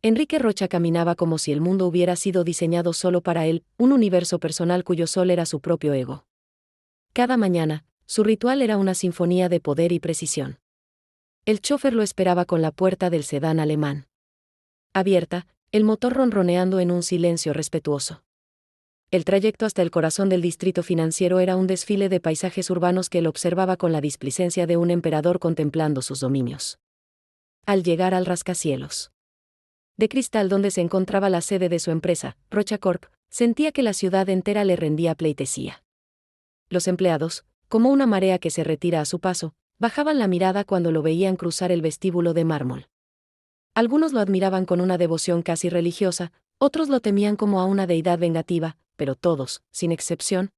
Enrique Rocha caminaba como si el mundo hubiera sido diseñado solo para él, un universo personal cuyo sol era su propio ego. Cada mañana, su ritual era una sinfonía de poder y precisión. El chófer lo esperaba con la puerta del sedán alemán abierta, el motor ronroneando en un silencio respetuoso. El trayecto hasta el corazón del distrito financiero era un desfile de paisajes urbanos que él observaba con la displicencia de un emperador contemplando sus dominios. Al llegar al rascacielos de cristal donde se encontraba la sede de su empresa, Rocha Corp, sentía que la ciudad entera le rendía pleitesía. Los empleados, como una marea que se retira a su paso, bajaban la mirada cuando lo veían cruzar el vestíbulo de mármol. Algunos lo admiraban con una devoción casi religiosa, otros lo temían como a una deidad vengativa, pero todos, sin excepción,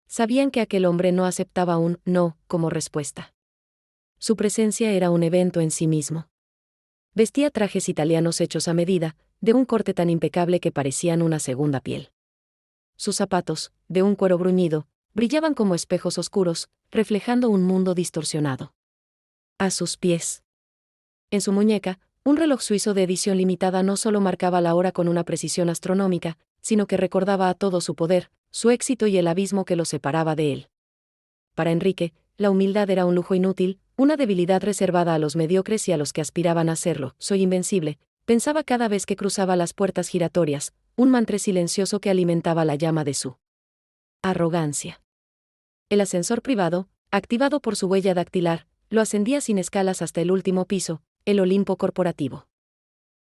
sabían que aquel hombre no aceptaba un no como respuesta. Su presencia era un evento en sí mismo. Vestía trajes italianos hechos a medida, de un corte tan impecable que parecían una segunda piel. Sus zapatos, de un cuero bruñido, brillaban como espejos oscuros, reflejando un mundo distorsionado. A sus pies, en su muñeca, un reloj suizo de edición limitada no solo marcaba la hora con una precisión astronómica, sino que recordaba a todo su poder, su éxito y el abismo que lo separaba de él. Para Enrique, la humildad era un lujo inútil, una debilidad reservada a los mediocres y a los que aspiraban a serlo. Soy invencible, pensaba cada vez que cruzaba las puertas giratorias, un mantra silencioso que alimentaba la llama de su arrogancia. El ascensor privado, activado por su huella dactilar, lo ascendía sin escalas hasta el último piso, el Olimpo corporativo.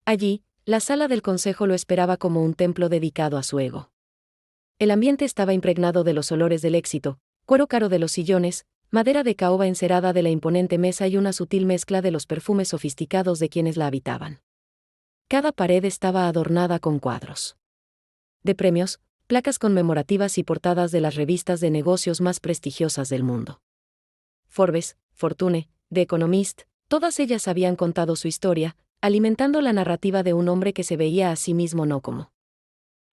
Allí, la sala del consejo lo esperaba como un templo dedicado a su ego. El ambiente estaba impregnado de los olores del éxito, cuero caro de los sillones, madera de caoba encerada de la imponente mesa y una sutil mezcla de los perfumes sofisticados de quienes la habitaban. Cada pared estaba adornada con cuadros de premios, placas conmemorativas y portadas de las revistas de negocios más prestigiosas del mundo. Forbes, Fortune, The Economist, todas ellas habían contado su historia, alimentando la narrativa de un hombre que se veía a sí mismo no como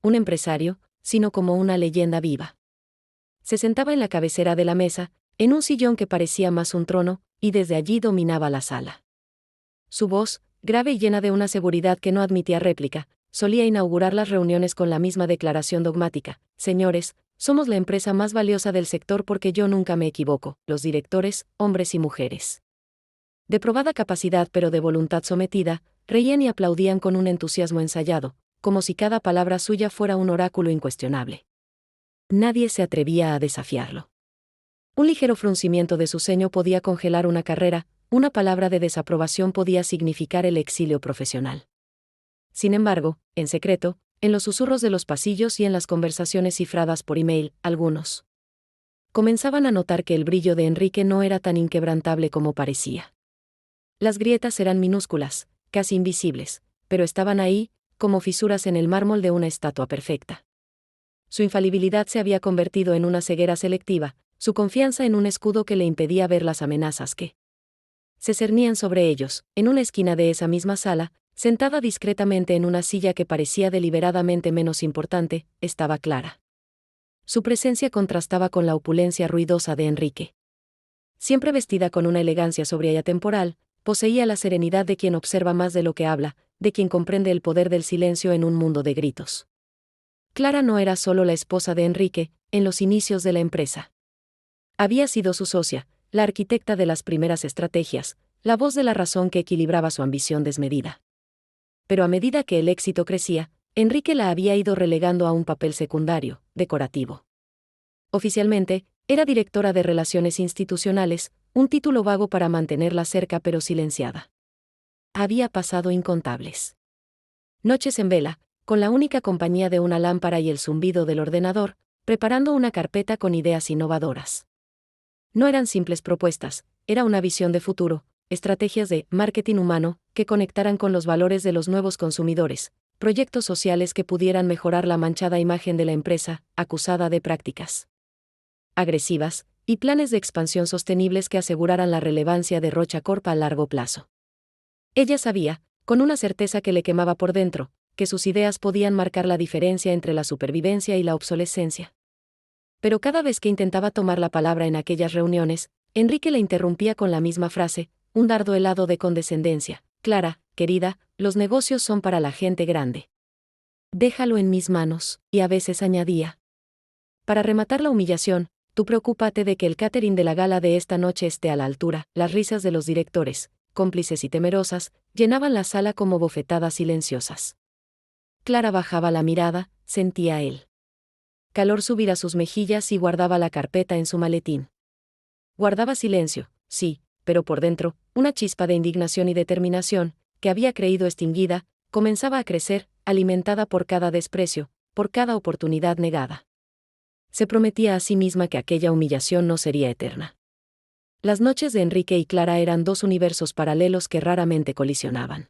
un empresario, sino como una leyenda viva. Se sentaba en la cabecera de la mesa, en un sillón que parecía más un trono, y desde allí dominaba la sala. Su voz, grave y llena de una seguridad que no admitía réplica, solía inaugurar las reuniones con la misma declaración dogmática: señores, somos la empresa más valiosa del sector porque yo nunca me equivoco, los directores, hombres y mujeres de probada capacidad pero de voluntad sometida, reían y aplaudían con un entusiasmo ensayado, como si cada palabra suya fuera un oráculo incuestionable. Nadie se atrevía a desafiarlo. Un ligero fruncimiento de su ceño podía congelar una carrera, una palabra de desaprobación podía significar el exilio profesional. Sin embargo, en secreto, en los susurros de los pasillos y en las conversaciones cifradas por email, algunos comenzaban a notar que el brillo de Enrique no era tan inquebrantable como parecía. Las grietas eran minúsculas, casi invisibles, pero estaban ahí, como fisuras en el mármol de una estatua perfecta. Su infalibilidad se había convertido en una ceguera selectiva, su confianza en un escudo que le impedía ver las amenazas que se cernían sobre ellos. En una esquina de esa misma sala, sentada discretamente en una silla que parecía deliberadamente menos importante, estaba Clara. Su presencia contrastaba con la opulencia ruidosa de Enrique. Siempre vestida con una elegancia sobria y atemporal, poseía la serenidad de quien observa más de lo que habla, de quien comprende el poder del silencio en un mundo de gritos. Clara no era solo la esposa de Enrique, en los inicios de la empresa. Había sido su socia, la arquitecta de las primeras estrategias, la voz de la razón que equilibraba su ambición desmedida. Pero a medida que el éxito crecía, Enrique la había ido relegando a un papel secundario, decorativo. Oficialmente, era directora de Relaciones Institucionales, un título vago para mantenerla cerca pero silenciada. Había pasado incontables noches en vela, con la única compañía de una lámpara y el zumbido del ordenador, preparando una carpeta con ideas innovadoras. No eran simples propuestas, era una visión de futuro, estrategias de marketing humano que conectaran con los valores de los nuevos consumidores, proyectos sociales que pudieran mejorar la manchada imagen de la empresa, acusada de prácticas agresivas, y planes de expansión sostenibles que aseguraran la relevancia de Rocha Corp a largo plazo. Ella sabía, con una certeza que le quemaba por dentro, que sus ideas podían marcar la diferencia entre la supervivencia y la obsolescencia. Pero cada vez que intentaba tomar la palabra en aquellas reuniones, Enrique la interrumpía con la misma frase, un dardo helado de condescendencia: Clara, querida, los negocios son para la gente grande. Déjalo en mis manos, y a veces añadía. Para rematar la humillación, tú preocúpate de que el catering de la gala de esta noche esté a la altura. Las risas de los directores, cómplices y temerosas, llenaban la sala como bofetadas silenciosas. Clara bajaba la mirada, sentía el calor subir a sus mejillas y guardaba la carpeta en su maletín. Guardaba silencio, sí, pero por dentro, una chispa de indignación y determinación, que había creído extinguida, comenzaba a crecer, alimentada por cada desprecio, por cada oportunidad negada. Se prometía a sí misma que aquella humillación no sería eterna. Las noches de Enrique y Clara eran dos universos paralelos que raramente colisionaban.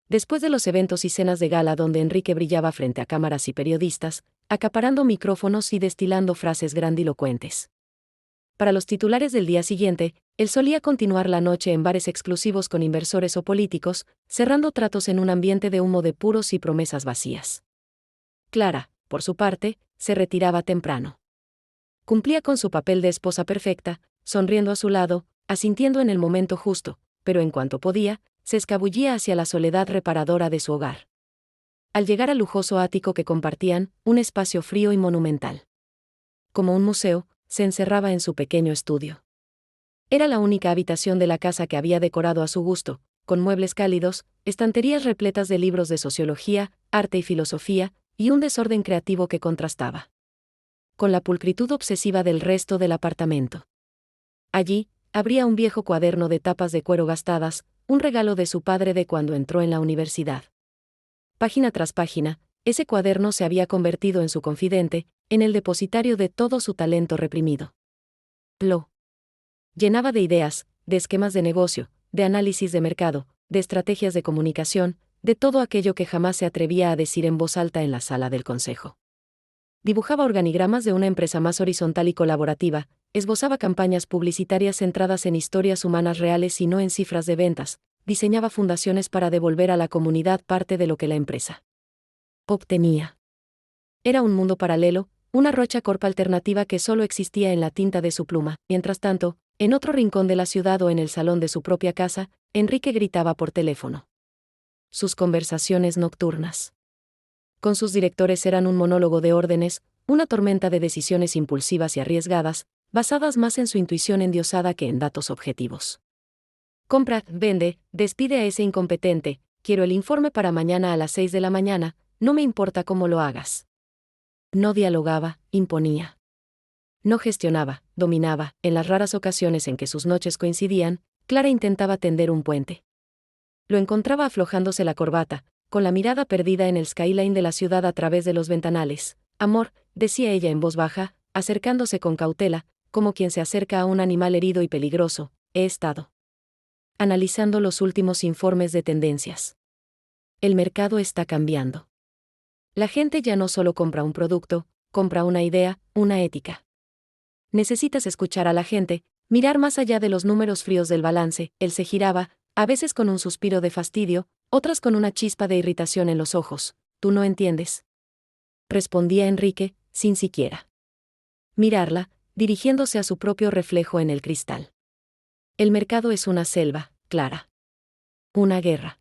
Después de los eventos y cenas de gala donde Enrique brillaba frente a cámaras y periodistas, acaparando micrófonos y destilando frases grandilocuentes. Para los titulares del día siguiente, él solía continuar la noche en bares exclusivos con inversores o políticos, cerrando tratos en un ambiente de humo de puros y promesas vacías. Clara, por su parte, se retiraba temprano. Cumplía con su papel de esposa perfecta, sonriendo a su lado, asintiendo en el momento justo, pero en cuanto podía, se escabullía hacia la soledad reparadora de su hogar. Al llegar al lujoso ático que compartían, un espacio frío y monumental. Como un museo, se encerraba en su pequeño estudio. Era la única habitación de la casa que había decorado a su gusto, con muebles cálidos, estanterías repletas de libros de sociología, arte y filosofía, y un desorden creativo que contrastaba con la pulcritud obsesiva del resto del apartamento. Allí, abría un viejo cuaderno de tapas de cuero gastadas, un regalo de su padre de cuando entró en la universidad. Página tras página, ese cuaderno se había convertido en su confidente, en el depositario de todo su talento reprimido. Lo llenaba de ideas, de esquemas de negocio, de análisis de mercado, de estrategias de comunicación, de todo aquello que jamás se atrevía a decir en voz alta en la sala del consejo. Dibujaba organigramas de una empresa más horizontal y colaborativa, esbozaba campañas publicitarias centradas en historias humanas reales y no en cifras de ventas, diseñaba fundaciones para devolver a la comunidad parte de lo que la empresa obtenía. Era un mundo paralelo, una Rocha Corp alternativa que solo existía en la tinta de su pluma. Mientras tanto, en otro rincón de la ciudad o en el salón de su propia casa, Enrique gritaba por teléfono. Sus conversaciones nocturnas con sus directores eran un monólogo de órdenes, una tormenta de decisiones impulsivas y arriesgadas, basadas más en su intuición endiosada que en datos objetivos. Compra, vende, despide a ese incompetente, quiero el informe para mañana a las 6 de la mañana, no me importa cómo lo hagas. No dialogaba, imponía. No gestionaba, dominaba. En las raras ocasiones en que sus noches coincidían, Clara intentaba tender un puente. Lo encontraba aflojándose la corbata, con la mirada perdida en el skyline de la ciudad a través de los ventanales. Amor, decía ella en voz baja, acercándose con cautela, como quien se acerca a un animal herido y peligroso, he estado analizando los últimos informes de tendencias. El mercado está cambiando. La gente ya no solo compra un producto, compra una idea, una ética. Necesitas escuchar a la gente, mirar más allá de los números fríos del balance. Él se giraba, a veces con un suspiro de fastidio, otras con una chispa de irritación en los ojos. ¿Tú no entiendes?, respondía Enrique, sin siquiera mirarla, dirigiéndose a su propio reflejo en el cristal. El mercado es una selva, Clara. Una guerra.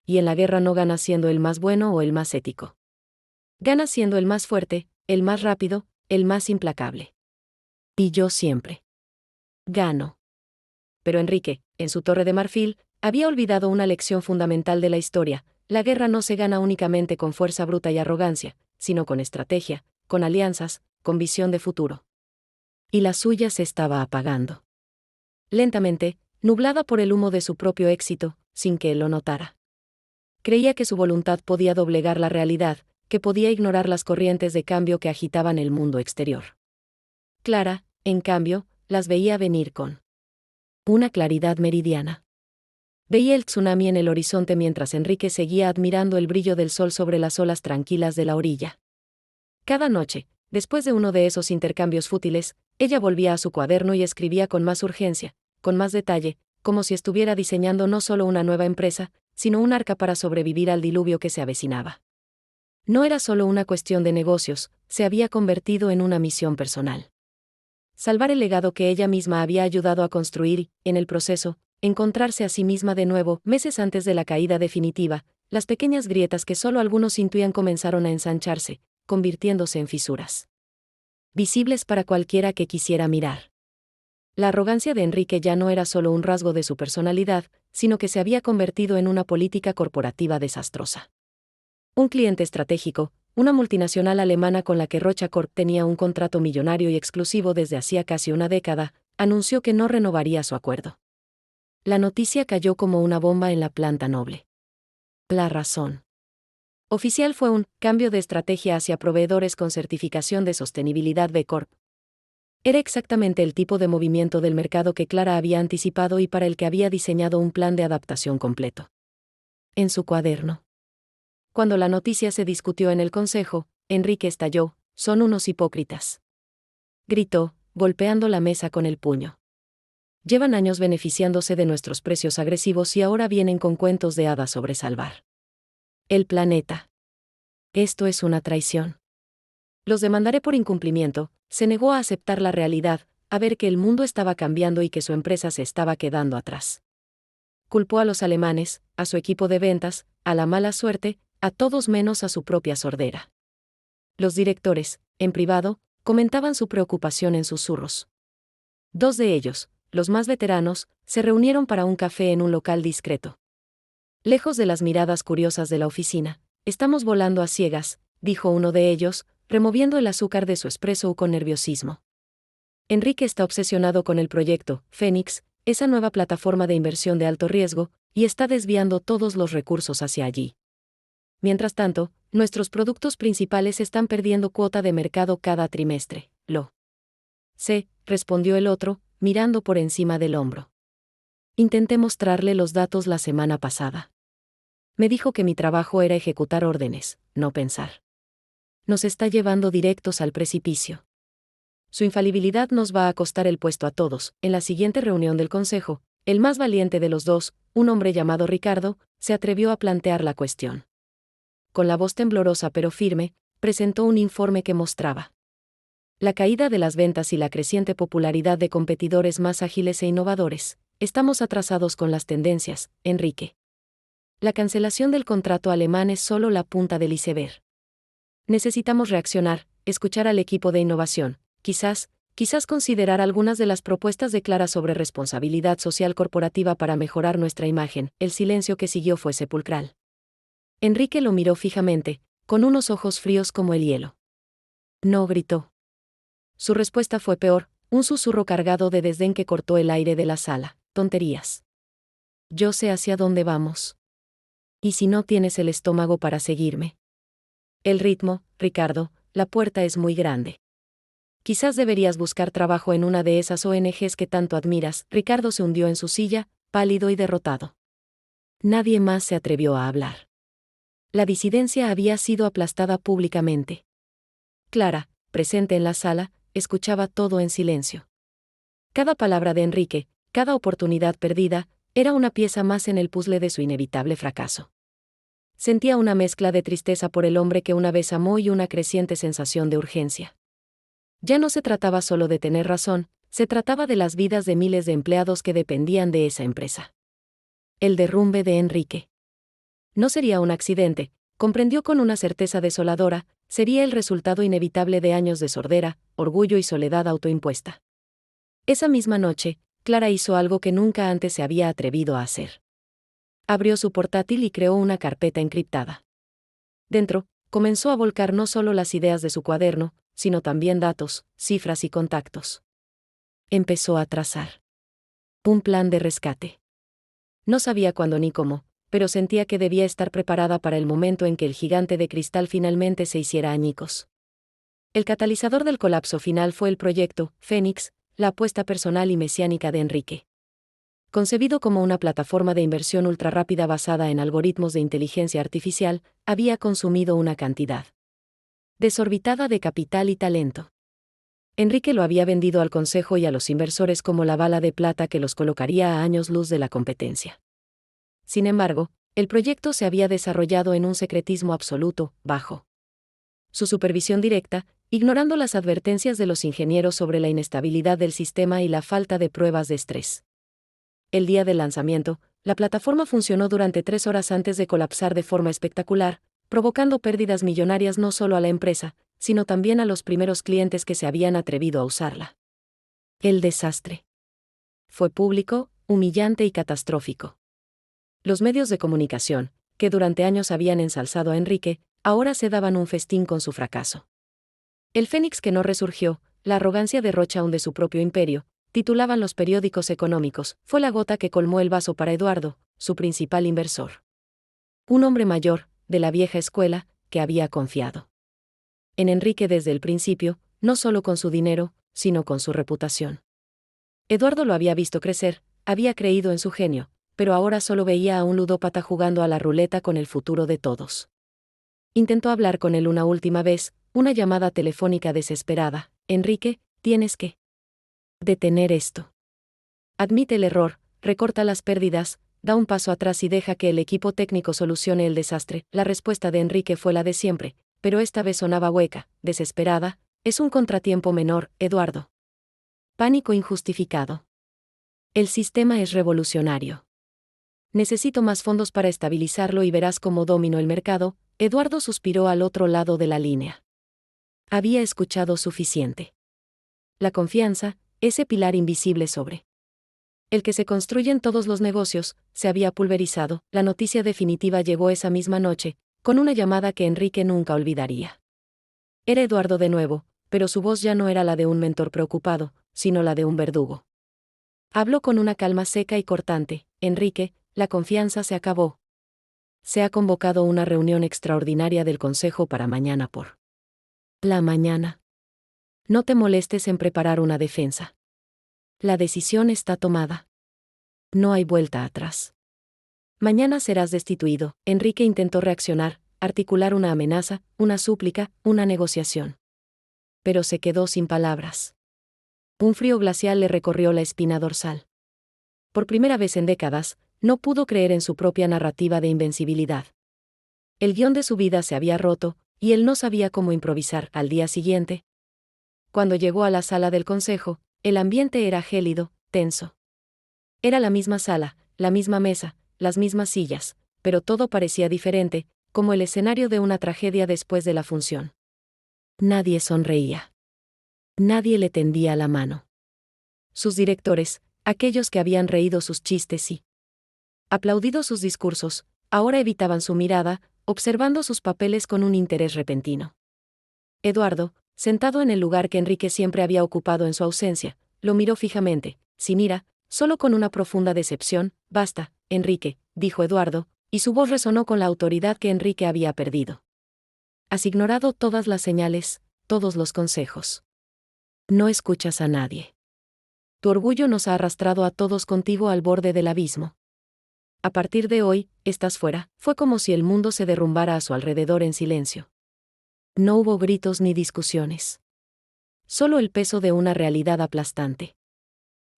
Y en la guerra no gana siendo el más bueno o el más ético. Gana siendo el más fuerte, el más rápido, el más implacable. Y yo siempre gano. Pero Enrique, en su torre de marfil, había olvidado una lección fundamental de la historia: la guerra no se gana únicamente con fuerza bruta y arrogancia, sino con estrategia, con alianzas, con visión de futuro. Y la suya se estaba apagando. Lentamente, nublada por el humo de su propio éxito, sin que él lo notara. Creía que su voluntad podía doblegar la realidad, que podía ignorar las corrientes de cambio que agitaban el mundo exterior. Clara, en cambio, las veía venir con una claridad meridiana. Veía el tsunami en el horizonte mientras Enrique seguía admirando el brillo del sol sobre las olas tranquilas de la orilla. Cada noche, después de uno de esos intercambios fútiles, ella volvía a su cuaderno y escribía con más urgencia, con más detalle, como si estuviera diseñando no solo una nueva empresa, sino un arca para sobrevivir al diluvio que se avecinaba. No era solo una cuestión de negocios, se había convertido en una misión personal. Salvar el legado que ella misma había ayudado a construir y, en el proceso, encontrarse a sí misma de nuevo, meses antes de la caída definitiva. Las pequeñas grietas que solo algunos intuían comenzaron a ensancharse, convirtiéndose en fisuras visibles para cualquiera que quisiera mirar. La arrogancia de Enrique ya no era solo un rasgo de su personalidad, sino que se había convertido en una política corporativa desastrosa. Un cliente estratégico, una multinacional alemana con la que Rocha Corp tenía un contrato millonario y exclusivo desde hacía casi una década, anunció que no renovaría su acuerdo. La noticia cayó como una bomba en la planta noble. La razón oficial fue un cambio de estrategia hacia proveedores con certificación de sostenibilidad B Corp. Era exactamente el tipo de movimiento del mercado que Clara había anticipado y para el que había diseñado un plan de adaptación completo. En su cuaderno. Cuando la noticia se discutió en el consejo, Enrique estalló: «Son unos hipócritas», gritó, golpeando la mesa con el puño. «Llevan años beneficiándose de nuestros precios agresivos y ahora vienen con cuentos de hadas sobre salvar el planeta. Esto es una traición. Los demandaré por incumplimiento». Se negó a aceptar la realidad, a ver que el mundo estaba cambiando y que su empresa se estaba quedando atrás. Culpó a los alemanes, a su equipo de ventas, a la mala suerte, a todos menos a su propia sordera. Los directores, en privado, comentaban su preocupación en susurros. Dos de ellos, los más veteranos, se reunieron para un café en un local discreto. Lejos de las miradas curiosas de la oficina, «Estamos volando a ciegas», dijo uno de ellos, removiendo el azúcar de su espresso con nerviosismo. «Enrique está obsesionado con el proyecto Fénix, esa nueva plataforma de inversión de alto riesgo, y está desviando todos los recursos hacia allí. Mientras tanto, nuestros productos principales están perdiendo cuota de mercado cada trimestre». «Lo sé», respondió el otro, mirando por encima del hombro. «Intenté mostrarle los datos la semana pasada. Me dijo que mi trabajo era ejecutar órdenes, no pensar. Nos está llevando directos al precipicio. Su infalibilidad nos va a costar el puesto a todos». En la siguiente reunión del consejo, el más valiente de los dos, un hombre llamado Ricardo, se atrevió a plantear la cuestión. Con la voz temblorosa pero firme, presentó un informe que mostraba la caída de las ventas y la creciente popularidad de competidores más ágiles e innovadores. «Estamos atrasados con las tendencias, Enrique. La cancelación del contrato alemán es solo la punta del iceberg. Necesitamos reaccionar, escuchar al equipo de innovación, quizás considerar algunas de las propuestas de Clara sobre responsabilidad social corporativa para mejorar nuestra imagen». El silencio que siguió fue sepulcral. Enrique lo miró fijamente, con unos ojos fríos como el hielo. No gritó. Su respuesta fue peor, un susurro cargado de desdén que cortó el aire de la sala. «Tonterías. Yo sé hacia dónde vamos. ¿Y si no tienes el estómago para seguirme? El ritmo, Ricardo, la puerta es muy grande. Quizás deberías buscar trabajo en una de esas ONGs que tanto admiras». Ricardo se hundió en su silla, pálido y derrotado. Nadie más se atrevió a hablar. La disidencia había sido aplastada públicamente. Clara, presente en la sala, escuchaba todo en silencio. Cada palabra de Enrique, cada oportunidad perdida, era una pieza más en el puzzle de su inevitable fracaso. Sentía una mezcla de tristeza por el hombre que una vez amó y una creciente sensación de urgencia. Ya no se trataba solo de tener razón, se trataba de las vidas de miles de empleados que dependían de esa empresa. El derrumbe de Enrique no sería un accidente, comprendió con una certeza desoladora, sería el resultado inevitable de años de sordera, orgullo y soledad autoimpuesta. Esa misma noche, Clara hizo algo que nunca antes se había atrevido a hacer. Abrió su portátil y creó una carpeta encriptada. Dentro, comenzó a volcar no solo las ideas de su cuaderno, sino también datos, cifras y contactos. Empezó a trazar un plan de rescate. No sabía cuándo ni cómo, pero sentía que debía estar preparada para el momento en que el gigante de cristal finalmente se hiciera añicos. El catalizador del colapso final fue el proyecto Fénix, la apuesta personal y mesiánica de Enrique. Concebido como una plataforma de inversión ultrarrápida basada en algoritmos de inteligencia artificial, había consumido una cantidad desorbitada de capital y talento. Enrique lo había vendido al consejo y a los inversores como la bala de plata que los colocaría a años luz de la competencia. Sin embargo, el proyecto se había desarrollado en un secretismo absoluto, bajo su supervisión directa, ignorando las advertencias de los ingenieros sobre la inestabilidad del sistema y la falta de pruebas de estrés. el día del lanzamiento, la plataforma funcionó durante 3 horas antes de colapsar de forma espectacular, provocando pérdidas millonarias no solo a la empresa, sino también a los primeros clientes que se habían atrevido a usarla. El desastre fue público, humillante y catastrófico. Los medios de comunicación, que durante años habían ensalzado a Enrique, ahora se daban un festín con su fracaso. El fénix que no resurgió, la arrogancia de Rocha hunde su propio imperio, titulaban los periódicos económicos, fue la gota que colmó el vaso para Eduardo, su principal inversor. Un hombre mayor, de la vieja escuela, que había confiado en Enrique desde el principio, no solo con su dinero, sino con su reputación. Eduardo lo había visto crecer, había creído en su genio, pero ahora solo veía a un ludópata jugando a la ruleta con el futuro de todos. Intentó hablar con él una última vez, una llamada telefónica desesperada. Enrique, tienes que detener esto. Admite el error, recorta las pérdidas, da un paso atrás y deja que el equipo técnico solucione el desastre. La respuesta de Enrique fue la de siempre, pero esta vez sonaba hueca, desesperada. Es un contratiempo menor, Eduardo. Pánico injustificado. El sistema es revolucionario. Necesito más fondos para estabilizarlo y verás cómo domino el mercado. Eduardo suspiró al otro lado de la línea. Había escuchado suficiente. La confianza, ese pilar invisible sobre el que se construyen todos los negocios, se había pulverizado. La noticia definitiva llegó esa misma noche, con una llamada que Enrique nunca olvidaría. Era Eduardo de nuevo, pero su voz ya no era la de un mentor preocupado, sino la de un verdugo. Habló con una calma seca y cortante. Enrique, la confianza se acabó. Se ha convocado una reunión extraordinaria del Consejo para mañana por la mañana. No te molestes en preparar una defensa. La decisión está tomada. No hay vuelta atrás. Mañana serás destituido. Enrique intentó reaccionar, articular una amenaza, una súplica, una negociación. Pero se quedó sin palabras. Un frío glacial le recorrió la espina dorsal. Por primera vez en décadas, no pudo creer en su propia narrativa de invencibilidad. El guión de su vida se había roto, y él no sabía cómo improvisar. Al día siguiente, cuando llegó a la sala del consejo, el ambiente era gélido, tenso. Era la misma sala, la misma mesa, las mismas sillas, pero todo parecía diferente, como el escenario de una tragedia después de la función. Nadie sonreía. Nadie le tendía la mano. Sus directores, aquellos que habían reído sus chistes y aplaudido sus discursos, ahora evitaban su mirada, observando sus papeles con un interés repentino. Eduardo, sentado en el lugar que Enrique siempre había ocupado en su ausencia, lo miró fijamente, sin ira, solo con una profunda decepción. Basta, Enrique, dijo Eduardo, y su voz resonó con la autoridad que Enrique había perdido. Has ignorado todas las señales, todos los consejos. No escuchas a nadie. Tu orgullo nos ha arrastrado a todos contigo al borde del abismo. A partir de hoy, estás fuera. Fue como si el mundo se derrumbara a su alrededor en silencio. No hubo gritos ni discusiones. Solo el peso de una realidad aplastante.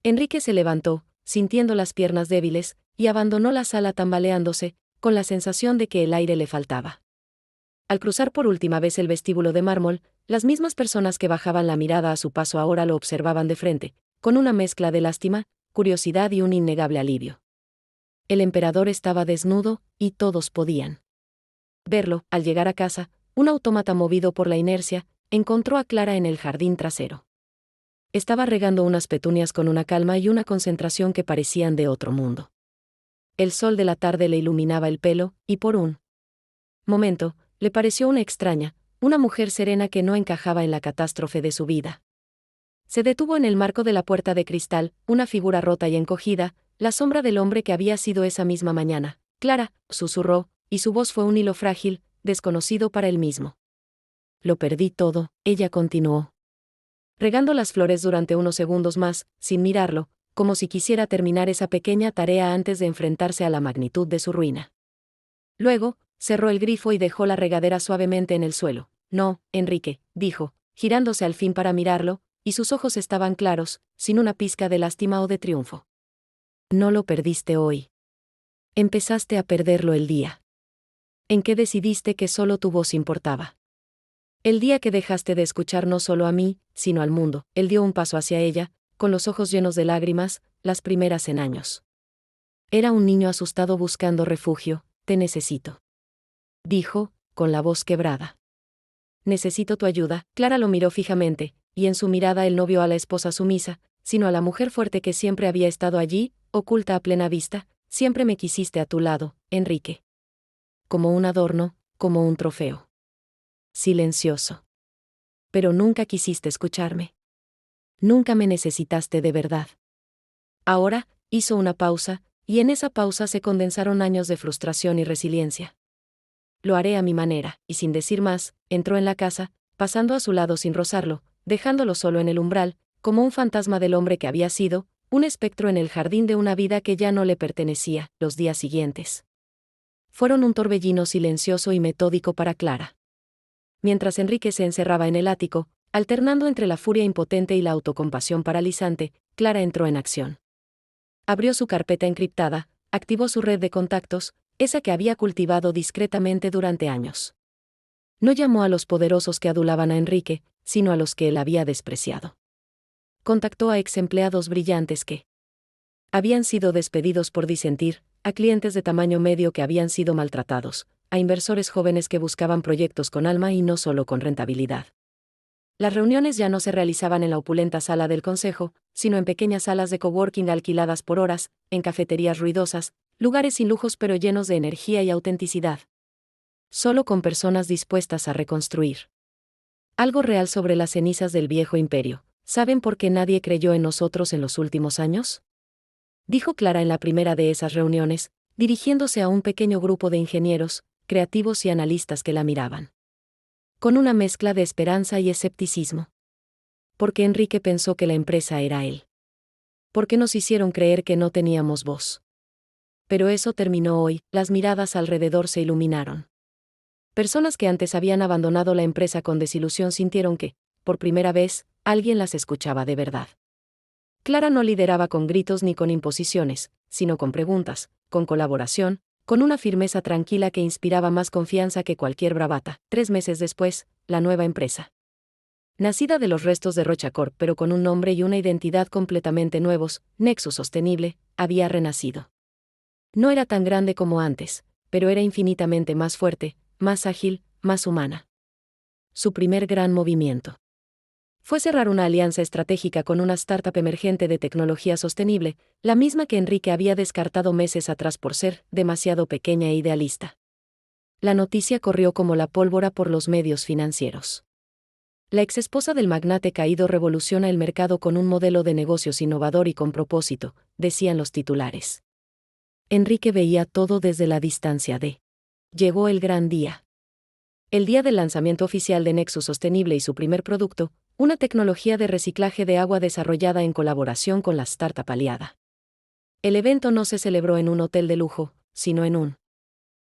Enrique se levantó, sintiendo las piernas débiles, y abandonó la sala tambaleándose, con la sensación de que el aire le faltaba. Al cruzar por última vez el vestíbulo de mármol, las mismas personas que bajaban la mirada a su paso ahora lo observaban de frente, con una mezcla de lástima, curiosidad y un innegable alivio. El emperador estaba desnudo, y todos podían verlo. Al llegar a casa, un autómata movido por la inercia, encontró a Clara en el jardín trasero. Estaba regando unas petunias con una calma y una concentración que parecían de otro mundo. El sol de la tarde le iluminaba el pelo, y por un momento, le pareció una extraña, una mujer serena que no encajaba en la catástrofe de su vida. Se detuvo en el marco de la puerta de cristal, una figura rota y encogida, la sombra del hombre que había sido esa misma mañana. Clara, susurró, y su voz fue un hilo frágil, desconocido para él mismo. Lo perdí todo, ella continuó, regando las flores durante unos segundos más, sin mirarlo, como si quisiera terminar esa pequeña tarea antes de enfrentarse a la magnitud de su ruina. Luego, cerró el grifo y dejó la regadera suavemente en el suelo. No, Enrique, dijo, girándose al fin para mirarlo, y sus ojos estaban claros, sin una pizca de lástima o de triunfo. No lo perdiste hoy. Empezaste a perderlo el día en que decidiste que solo tu voz importaba. El día que dejaste de escuchar no solo a mí, sino al mundo. Él dio un paso hacia ella, con los ojos llenos de lágrimas, las primeras en años. Era un niño asustado buscando refugio. Te necesito, dijo, con la voz quebrada. Necesito tu ayuda. Clara lo miró fijamente, y en su mirada él no vio a la esposa sumisa, sino a la mujer fuerte que siempre había estado allí, oculta a plena vista. Siempre me quisiste a tu lado, Enrique. Como un adorno, como un trofeo. Silencioso. Pero nunca quisiste escucharme. Nunca me necesitaste de verdad. Ahora, hizo una pausa, y en esa pausa se condensaron años de frustración y resiliencia. Lo haré a mi manera, y sin decir más, entró en la casa, pasando a su lado sin rozarlo, dejándolo solo en el umbral, como un fantasma del hombre que había sido, un espectro en el jardín de una vida que ya no le pertenecía. Los días siguientes fueron un torbellino silencioso y metódico para Clara. Mientras Enrique se encerraba en el ático, alternando entre la furia impotente y la autocompasión paralizante, Clara entró en acción. Abrió su carpeta encriptada, activó su red de contactos, esa que había cultivado discretamente durante años. No llamó a los poderosos que adulaban a Enrique, sino a los que él había despreciado. Contactó a ex empleados brillantes que habían sido despedidos por disentir, a clientes de tamaño medio que habían sido maltratados, a inversores jóvenes que buscaban proyectos con alma y no solo con rentabilidad. Las reuniones ya no se realizaban en la opulenta sala del consejo, sino en pequeñas salas de coworking alquiladas por horas, en cafeterías ruidosas, lugares sin lujos pero llenos de energía y autenticidad. Solo con personas dispuestas a reconstruir algo real sobre las cenizas del viejo imperio. ¿Saben por qué nadie creyó en nosotros en los últimos años?, dijo Clara en la primera de esas reuniones, dirigiéndose a un pequeño grupo de ingenieros, creativos y analistas que la miraban con una mezcla de esperanza y escepticismo. Porque Enrique pensó que la empresa era él. Porque nos hicieron creer que no teníamos voz. Pero eso terminó hoy. Las miradas alrededor se iluminaron. Personas que antes habían abandonado la empresa con desilusión sintieron que, por primera vez, alguien las escuchaba de verdad. Clara no lideraba con gritos ni con imposiciones, sino con preguntas, con colaboración, con una firmeza tranquila que inspiraba más confianza que cualquier bravata. 3 meses después, la nueva empresa, nacida de los restos de Rochacorp pero con un nombre y una identidad completamente nuevos, Nexus Sostenible, había renacido. No era tan grande como antes, pero era infinitamente más fuerte, más ágil, más humana. Su primer gran movimiento fue cerrar una alianza estratégica con una startup emergente de tecnología sostenible, la misma que Enrique había descartado meses atrás por ser demasiado pequeña e idealista. La noticia corrió como la pólvora por los medios financieros. La exesposa del magnate caído revoluciona el mercado con un modelo de negocios innovador y con propósito, decían los titulares. Enrique veía todo desde la distancia de. Llegó el gran día. El día del lanzamiento oficial de Nexus Sostenible y su primer producto, una tecnología de reciclaje de agua desarrollada en colaboración con la startup aliada. El evento no se celebró en un hotel de lujo, sino en un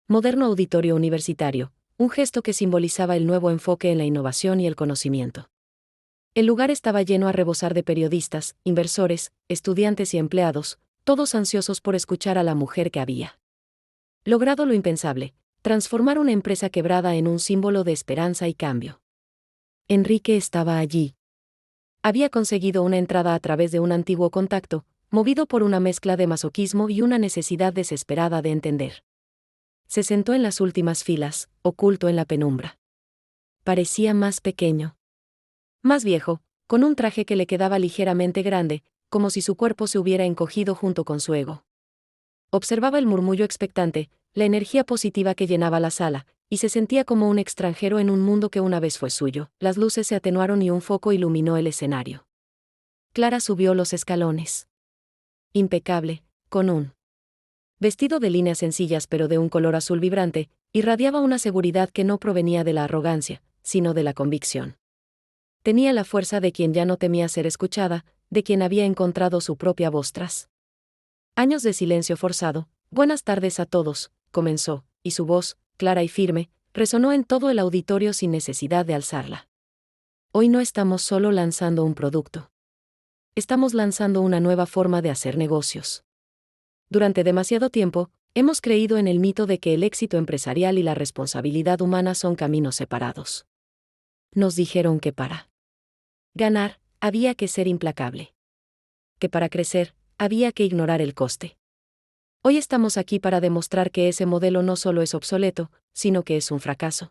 moderno auditorio universitario, un gesto que simbolizaba el nuevo enfoque en la innovación y el conocimiento. El lugar estaba lleno a rebosar de periodistas, inversores, estudiantes y empleados, todos ansiosos por escuchar a la mujer que había logrado lo impensable, transformar una empresa quebrada en un símbolo de esperanza y cambio. Enrique estaba allí. Había conseguido una entrada a través de un antiguo contacto, movido por una mezcla de masoquismo y una necesidad desesperada de entender. Se sentó en las últimas filas, oculto en la penumbra. Parecía más pequeño, más viejo, con un traje que le quedaba ligeramente grande, como si su cuerpo se hubiera encogido junto con su ego. Observaba el murmullo expectante, la energía positiva que llenaba la sala, y se sentía como un extranjero en un mundo que una vez fue suyo. Las luces se atenuaron y un foco iluminó el escenario. Clara subió los escalones. Impecable, con un vestido de líneas sencillas pero de un color azul vibrante, irradiaba una seguridad que no provenía de la arrogancia, sino de la convicción. Tenía la fuerza de quien ya no temía ser escuchada, de quien había encontrado su propia voz tras años de silencio forzado. Buenas tardes a todos, comenzó, y su voz, clara y firme, resonó en todo el auditorio sin necesidad de alzarla. Hoy no estamos solo lanzando un producto. Estamos lanzando una nueva forma de hacer negocios. Durante demasiado tiempo, hemos creído en el mito de que el éxito empresarial y la responsabilidad humana son caminos separados. Nos dijeron que para ganar, había que ser implacable. Que para crecer, había que ignorar el coste. Hoy estamos aquí para demostrar que ese modelo no solo es obsoleto, sino que es un fracaso.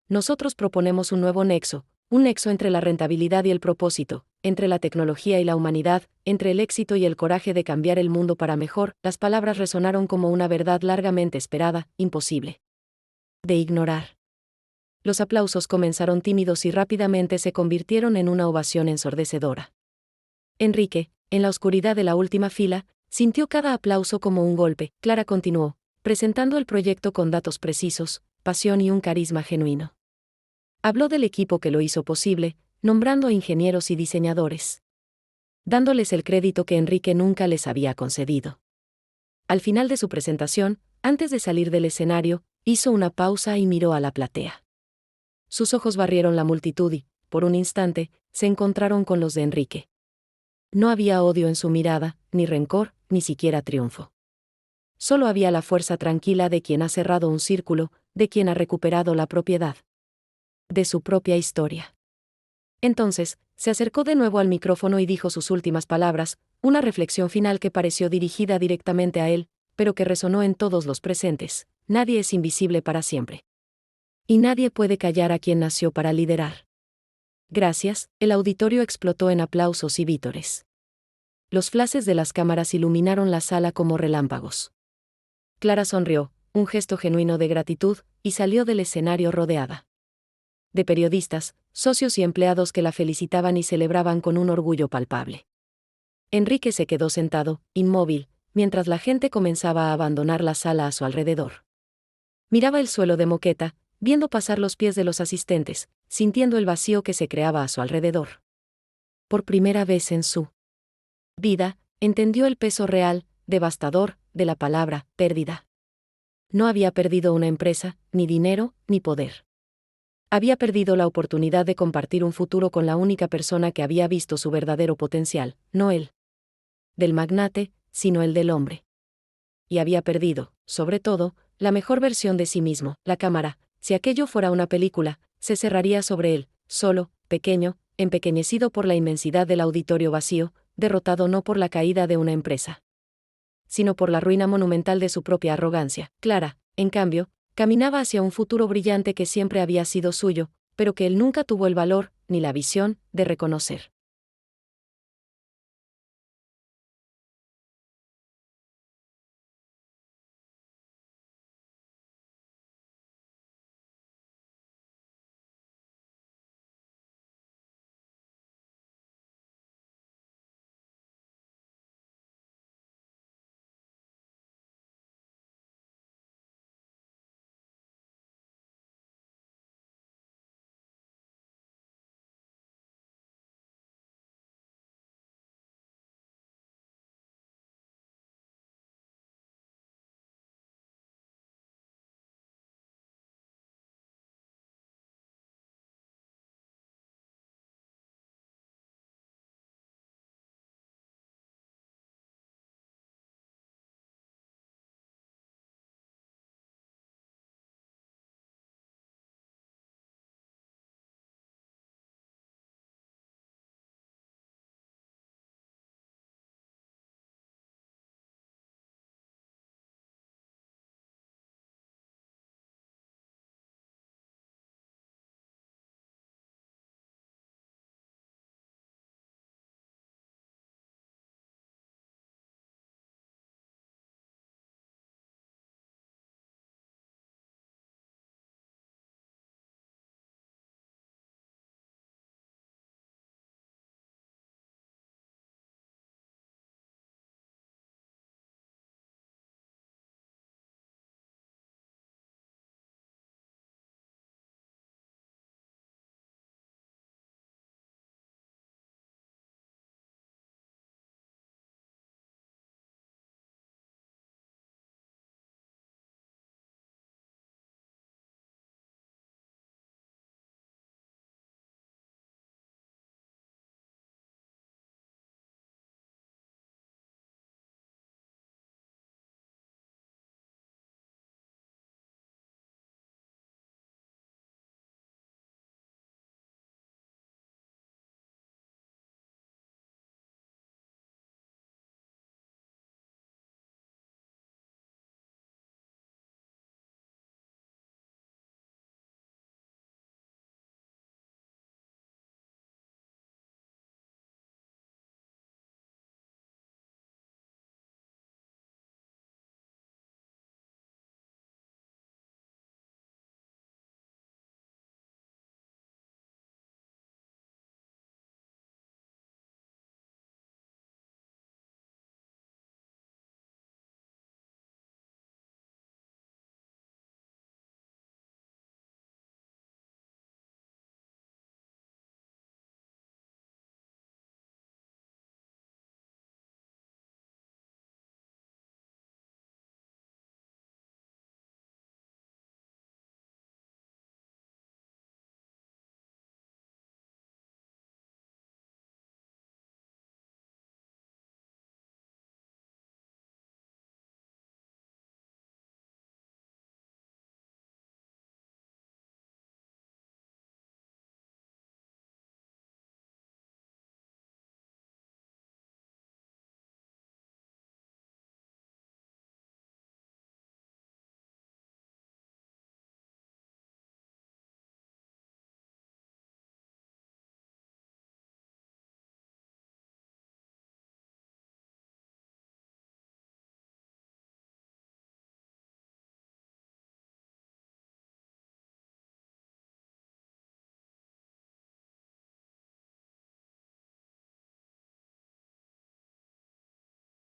Nosotros proponemos un nuevo nexo, un nexo entre la rentabilidad y el propósito, entre la tecnología y la humanidad, entre el éxito y el coraje de cambiar el mundo para mejor. Las palabras resonaron como una verdad largamente esperada, imposible de ignorar. Los aplausos comenzaron tímidos y rápidamente se convirtieron en una ovación ensordecedora. Enrique, en la oscuridad de la última fila, sintió cada aplauso como un golpe. Clara continuó, presentando el proyecto con datos precisos, pasión y un carisma genuino. Habló del equipo que lo hizo posible, nombrando a ingenieros y diseñadores, dándoles el crédito que Enrique nunca les había concedido. Al final de su presentación, antes de salir del escenario, hizo una pausa y miró a la platea. Sus ojos barrieron la multitud y, por un instante, se encontraron con los de Enrique. No había odio en su mirada, ni rencor, ni siquiera triunfo. Solo había la fuerza tranquila de quien ha cerrado un círculo, de quien ha recuperado la propiedad de su propia historia. Entonces, se acercó de nuevo al micrófono y dijo sus últimas palabras, una reflexión final que pareció dirigida directamente a él, pero que resonó en todos los presentes. Nadie es invisible para siempre. Y nadie puede callar a quien nació para liderar. Gracias, el auditorio explotó en aplausos y vítores. Los flashes de las cámaras iluminaron la sala como relámpagos. Clara sonrió, un gesto genuino de gratitud, y salió del escenario rodeada de periodistas, socios y empleados que la felicitaban y celebraban con un orgullo palpable. Enrique se quedó sentado, inmóvil, mientras la gente comenzaba a abandonar la sala a su alrededor. Miraba el suelo de moqueta, viendo pasar los pies de los asistentes, sintiendo el vacío que se creaba a su alrededor. Por primera vez en su vida, entendió el peso real, devastador, de la palabra pérdida. No había perdido una empresa, ni dinero, ni poder. Había perdido la oportunidad de compartir un futuro con la única persona que había visto su verdadero potencial, no el del magnate, sino el del hombre. Y había perdido, sobre todo, la mejor versión de sí mismo. La cámara, si aquello fuera una película, se cerraría sobre él, solo, pequeño, empequeñecido por la inmensidad del auditorio vacío, derrotado no por la caída de una empresa, sino por la ruina monumental de su propia arrogancia. Clara, en cambio, caminaba hacia un futuro brillante que siempre había sido suyo, pero que él nunca tuvo el valor, ni la visión, de reconocer.